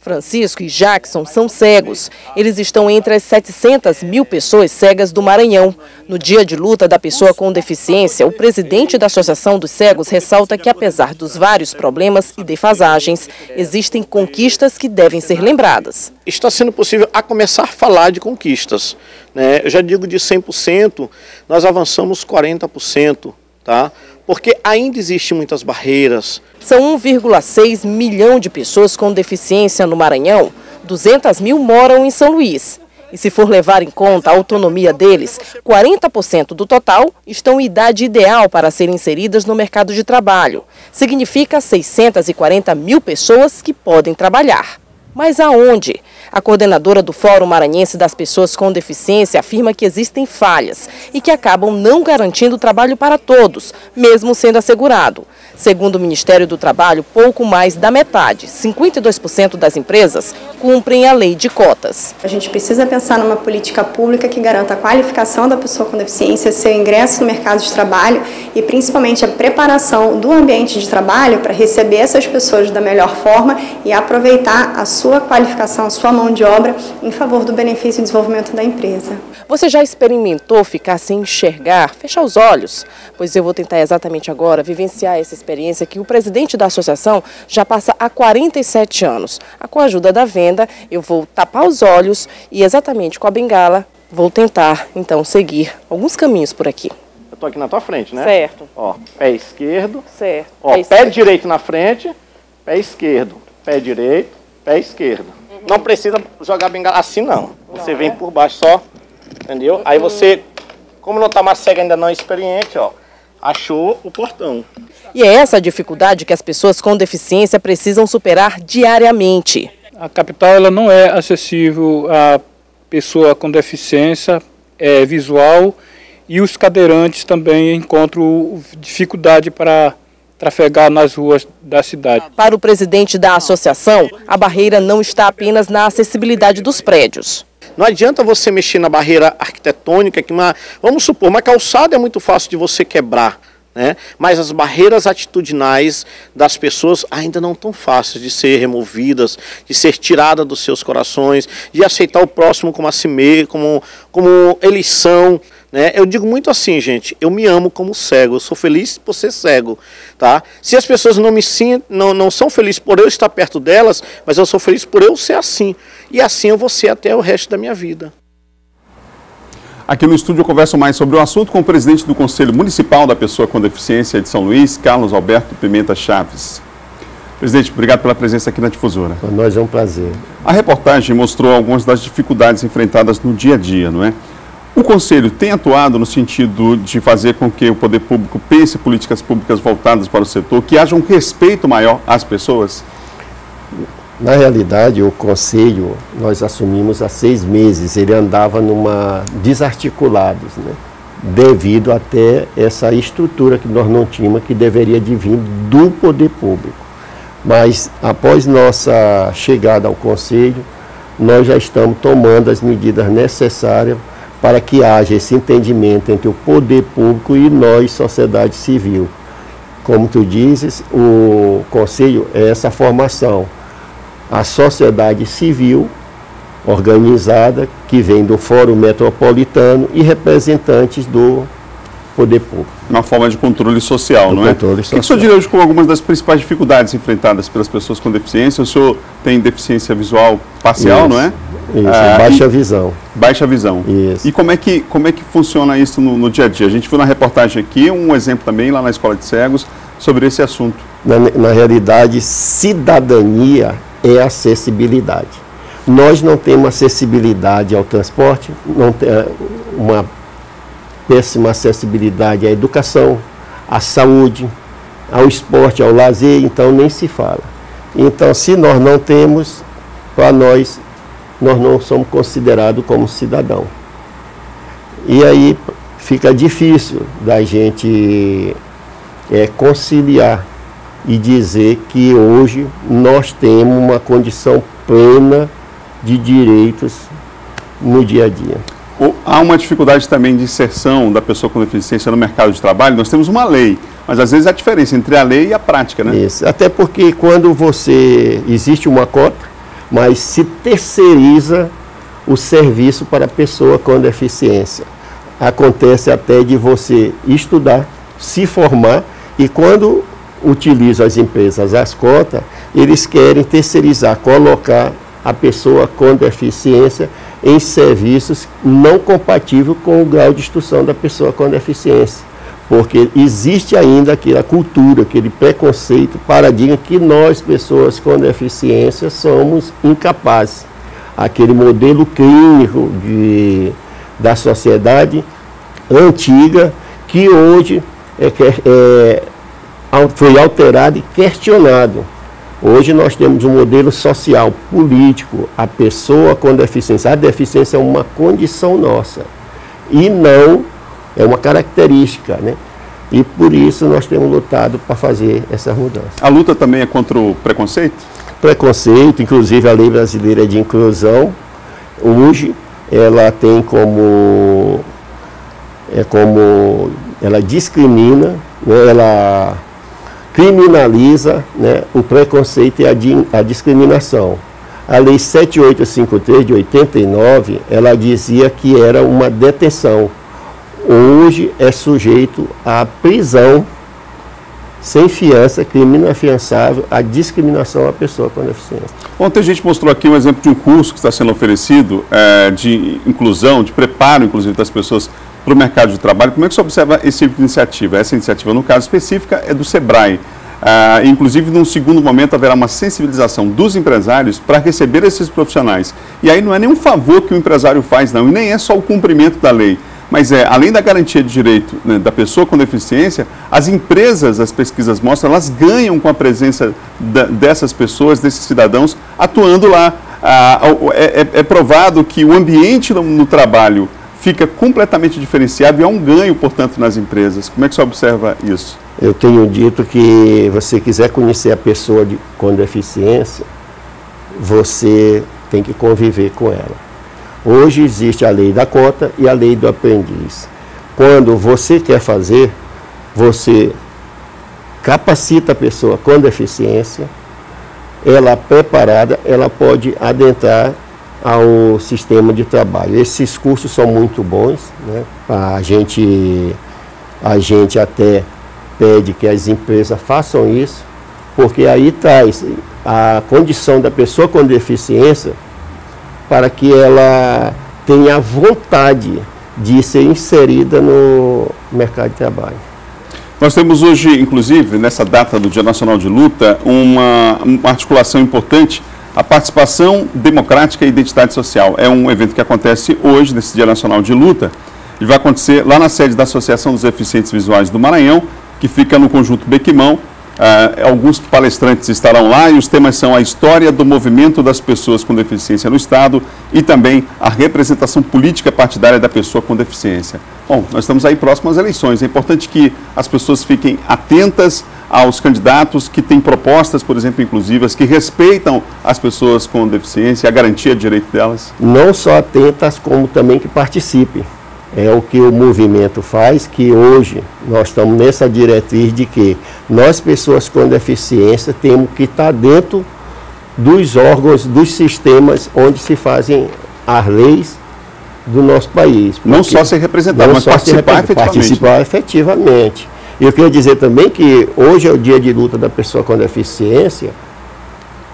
Francisco e Jackson são cegos. Eles estão entre as 700 mil pessoas cegas do Maranhão. No dia de luta da pessoa com deficiência, o presidente da Associação dos Cegos ressalta que, apesar dos vários problemas e defasagens, existem conquistas que devem ser lembradas. Está sendo possível a começar a falar de conquistas, né? Eu já digo de 100%, nós avançamos 40%, tá? Porque ainda existem muitas barreiras. São 1,6 milhão de pessoas com deficiência no Maranhão, 200 mil moram em São Luís. E se for levar em conta a autonomia deles, 40% do total estão em idade ideal para serem inseridas no mercado de trabalho. Significa 640 mil pessoas que podem trabalhar. Mas aonde? A coordenadora do Fórum Maranhense das Pessoas com Deficiência afirma que existem falhas e que acabam não garantindo trabalho para todos, mesmo sendo assegurado. Segundo o Ministério do Trabalho, pouco mais da metade, 52% das empresas, cumprem a lei de cotas. A gente precisa pensar numa política pública que garanta a qualificação da pessoa com deficiência, seu ingresso no mercado de trabalho e principalmente a preparação do ambiente de trabalho para receber essas pessoas da melhor forma e aproveitar a sua qualificação, a sua mão de obra em favor do benefício e desenvolvimento da empresa. Você já experimentou ficar sem enxergar, fechar os olhos? Pois eu vou tentar exatamente agora vivenciar essa experiência que o presidente da associação já passa há 47 anos. Com a ajuda da venda, eu vou tapar os olhos e exatamente com a bengala vou tentar, então, seguir alguns caminhos por aqui. Eu tô aqui na tua frente, né? Certo. Ó, pé esquerdo. Certo. Ó, pé direito na frente, pé esquerdo. Pé direito, pé esquerdo. Não precisa jogar a bengala assim, não. Você vem por baixo só, entendeu? Aí você, como não tá mais cego, ainda não é experiente, ó, achou o portão. E é essa a dificuldade que as pessoas com deficiência precisam superar diariamente. A capital ela não é acessível à pessoa com deficiência visual e os cadeirantes também encontram dificuldade para trafegar nas ruas da cidade. Para o presidente da associação, a barreira não está apenas na acessibilidade dos prédios. Não adianta você mexer na barreira arquitetônica, que vamos supor, uma calçada é muito fácil de você quebrar, né? Mas as barreiras atitudinais das pessoas ainda não tão fáceis de ser removidas, de ser tiradas dos seus corações, de aceitar o próximo como assim mesmo, como eles são. Né? Eu digo muito assim, gente, eu me amo como cego, eu sou feliz por ser cego, tá? Se as pessoas não são felizes por eu estar perto delas, mas eu sou feliz por eu ser assim, e assim eu vou ser até o resto da minha vida. Aqui no estúdio eu converso mais sobre o assunto com o presidente do Conselho Municipal da Pessoa com Deficiência de São Luís, Carlos Alberto Pimenta Chaves. Presidente, obrigado pela presença aqui na Difusora. Para nós é um prazer. A reportagem mostrou algumas das dificuldades enfrentadas no dia a dia, não é? O Conselho tem atuado no sentido de fazer com que o poder público pense políticas públicas voltadas para o setor, que haja um respeito maior às pessoas? Na realidade, o Conselho, nós assumimos há 6 meses, ele andava desarticulados, né? Devido até essa estrutura que nós não tínhamos, que deveria de vir do poder público. Mas, após nossa chegada ao Conselho, nós já estamos tomando as medidas necessárias para que haja esse entendimento entre o poder público e nós, sociedade civil. Como tu dizes, o Conselho é essa formação, a sociedade civil organizada, que vem do Fórum Metropolitano e representantes do poder público. Uma forma de controle social, não é? Controle social. O que o senhor diria hoje com algumas das principais dificuldades enfrentadas pelas pessoas com deficiência? O senhor tem deficiência visual parcial, não é? Isso, baixa visão. Baixa visão. Isso. E como é que funciona isso no dia a dia? A gente viu na reportagem aqui um exemplo também lá na Escola de Cegos sobre esse assunto. Na realidade, cidadania é acessibilidade. Nós não temos acessibilidade ao transporte, não tem uma péssima acessibilidade à educação, à saúde, ao esporte, ao lazer, então nem se fala. Então, se nós não temos, para nós não somos considerados como cidadão. E aí fica difícil da gente conciliar e dizer que hoje nós temos uma condição plena de direitos no dia a dia. Há uma dificuldade também de inserção da pessoa com deficiência no mercado de trabalho. Nós temos uma lei, mas às vezes há diferença entre a lei e a prática, né? Isso, até porque quando existe uma cota, mas se terceiriza o serviço para a pessoa com deficiência. Acontece até de você estudar, se formar, e quando utilizam as empresas as cotas, eles querem terceirizar, colocar a pessoa com deficiência em serviços não compatíveis com o grau de instrução da pessoa com deficiência. Porque existe ainda aquela cultura, aquele preconceito, paradigma que nós, pessoas com deficiência, somos incapazes. Aquele modelo clínico da sociedade antiga, que hoje foi alterado e questionado. Hoje nós temos um modelo social, político, a pessoa com deficiência. A deficiência é uma condição nossa e não é uma característica, né? E por isso nós temos lutado para fazer essas mudanças. A luta também é contra o preconceito? Preconceito, inclusive a Lei Brasileira de Inclusão, hoje ela tem ela discrimina, né, ela criminaliza, né, o preconceito e a discriminação. A Lei 7853 de 89, ela dizia que era uma detenção. Hoje é sujeito à prisão sem fiança, crime inafiançável, a discriminação à pessoa com deficiência. Ontem a gente mostrou aqui um exemplo de um curso que está sendo oferecido de inclusão, de preparo, inclusive, das pessoas para o mercado de trabalho. Como é que você observa esse tipo de iniciativa? Essa iniciativa, no caso específica, é do SEBRAE. Inclusive, num segundo momento, haverá uma sensibilização dos empresários para receber esses profissionais. E aí não é nenhum favor que o empresário faz, não, e nem é só o cumprimento da lei. Mas além da garantia de direito, né, da pessoa com deficiência, as empresas, as pesquisas mostram, elas ganham com a presença dessas pessoas, desses cidadãos, atuando lá. É provado que o ambiente no trabalho fica completamente diferenciado e há um ganho, portanto, nas empresas. Como é que você observa isso? Eu tenho dito que você quiser conhecer a pessoa com deficiência, você tem que conviver com ela. Hoje existe a lei da cota e a lei do aprendiz. Quando você quer fazer, você capacita a pessoa com deficiência, ela preparada, ela pode adentrar ao sistema de trabalho. Esses cursos são muito bons, né? A gente até pede que as empresas façam isso, porque aí traz a condição da pessoa com deficiência para que ela tenha vontade de ser inserida no mercado de trabalho. Nós temos hoje, inclusive, nessa data do Dia Nacional de Luta, uma articulação importante, a participação democrática e identidade social. É um evento que acontece hoje, nesse Dia Nacional de Luta, e vai acontecer lá na sede da Associação dos Deficientes Visuais do Maranhão, que fica no Conjunto Bequimão. Alguns palestrantes estarão lá e os temas são a história do movimento das pessoas com deficiência no Estado e também a representação política partidária da pessoa com deficiência. Bom, nós estamos aí próximo às eleições. É importante que as pessoas fiquem atentas aos candidatos que têm propostas, por exemplo, inclusivas, que respeitam as pessoas com deficiência, a garantia de direito delas. Não só atentas, como também que participem. É o que o movimento faz, que hoje nós estamos nessa diretriz de que nós, pessoas com deficiência, temos que estar dentro dos órgãos, dos sistemas onde se fazem as leis do nosso país. Não só ser representado, mas participar efetivamente. Participar efetivamente. E eu queria dizer também que hoje é o dia de luta da pessoa com deficiência,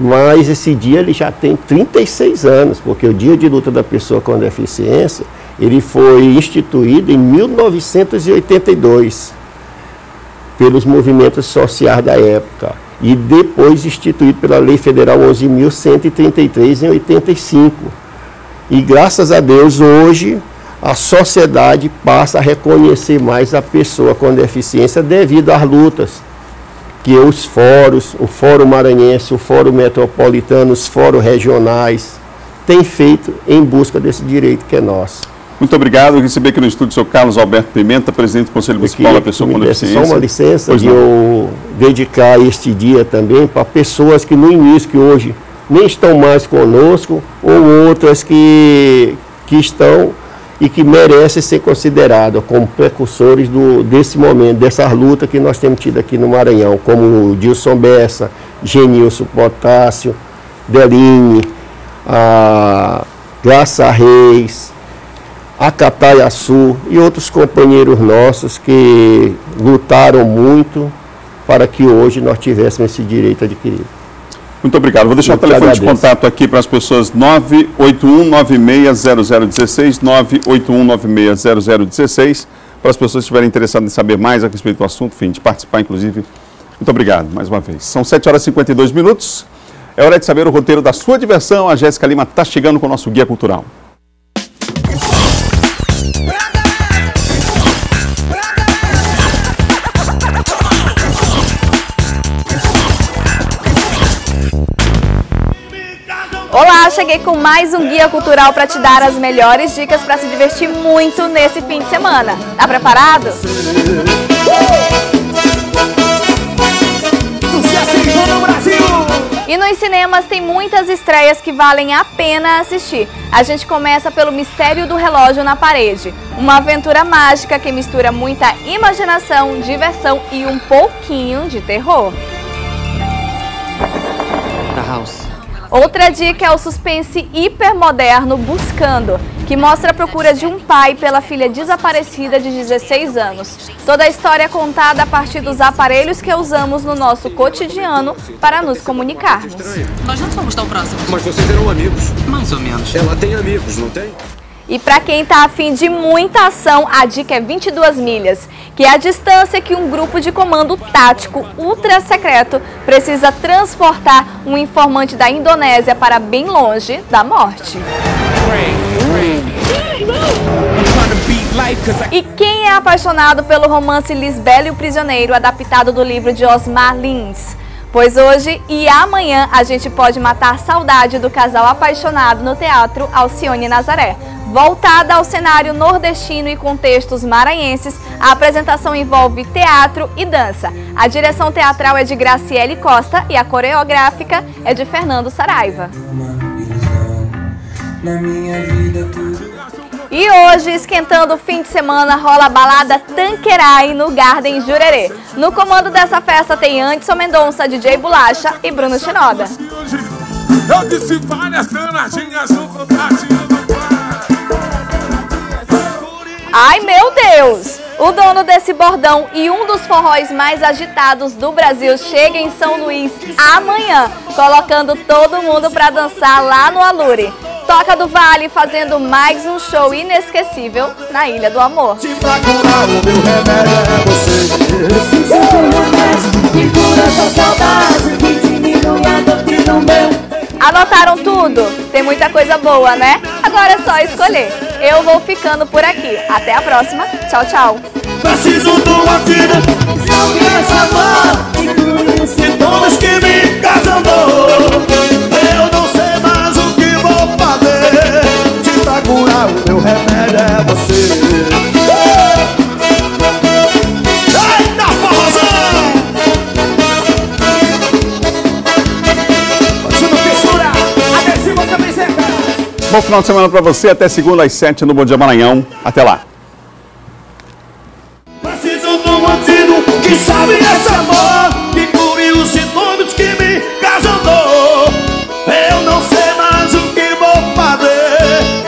mas esse dia ele já tem 36 anos, porque o dia de luta da pessoa com deficiência ele foi instituído em 1982 pelos movimentos sociais da época e depois instituído pela Lei Federal 11.133 em 85. E graças a Deus hoje a sociedade passa a reconhecer mais a pessoa com deficiência devido às lutas que os fóruns, o Fórum Maranhense, o Fórum Metropolitano, os fóruns regionais têm feito em busca desse direito que é nosso. Muito obrigado. Eu recebi aqui no estúdio o senhor Carlos Alberto Pimenta, presidente do Conselho Municipal da Pessoa com Deficiência. Só uma licença de eu dedicar este dia também para pessoas que no início, que hoje nem estão mais conosco, ou outras que estão e que merecem ser consideradas como precursores desse momento, dessas lutas que nós temos tido aqui no Maranhão, como o Dilson Bessa, Genilson Potássio, Deline a Graça Reis, a Cataiaçu e outros companheiros nossos que lutaram muito para que hoje nós tivéssemos esse direito adquirido. Muito obrigado. Vou deixar o telefone de contato aqui para as pessoas, 981-960016, 981-960016, para as pessoas que estiverem interessadas em saber mais a respeito do assunto, enfim, de participar, inclusive. Muito obrigado, mais uma vez. São 7h52. É hora de saber o roteiro da sua diversão. A Jéssica Lima está chegando com o nosso guia cultural. Olá, cheguei com mais um guia cultural para te dar as melhores dicas para se divertir muito nesse fim de semana. Tá preparado? E nos cinemas tem muitas estreias que valem a pena assistir. A gente começa pelo Mistério do Relógio na Parede, uma aventura mágica que mistura muita imaginação, diversão e um pouquinho de terror. Outra dica é o suspense hipermoderno Buscando, que mostra a procura de um pai pela filha desaparecida de 16 anos. Toda a história é contada a partir dos aparelhos que usamos no nosso cotidiano para nos comunicarmos. Nós não somos tão próximos. Mas vocês eram amigos. Mais ou menos. Ela tem amigos, não tem? E para quem tá afim de muita ação, a dica é 22 milhas, que é a distância que um grupo de comando tático ultra secreto precisa transportar um informante da Indonésia para bem longe da morte. E quem é apaixonado pelo romance Lisbela e o Prisioneiro, adaptado do livro de Osmar Lins? Pois hoje e amanhã a gente pode matar a saudade do casal apaixonado no Teatro Alcione Nazaré. Voltada ao cenário nordestino e contextos maranhenses, a apresentação envolve teatro e dança. A direção teatral é de Graciele Costa e a coreográfica é de Fernando Saraiva. E hoje, esquentando o fim de semana, rola a balada Tanqueray no Garden Jurerê. No comando dessa festa tem Anderson Mendonça, DJ Bolacha e Bruno Shinoda. Eu disse várias danadinhas no contatinho. Ai, meu Deus! O dono desse bordão e um dos forróis mais agitados do Brasil chega em São Luís amanhã, colocando todo mundo para dançar lá no Alure. Toca do Vale fazendo mais um show inesquecível na Ilha do Amor. Anotaram tudo? Tem muita coisa boa, né? Agora é só escolher. Eu vou ficando por aqui. Até a próxima. Tchau, tchau. Preciso de uma vida, não me salvar. E todos que me casam, eu não sei mais o que vou fazer. Se pra curar o meu remédio é você. Eita, forrozão! Bom final de semana para você, até segunda às 7 no Bom Dia Maranhão. Até lá. Preciso de um antídoto que sabe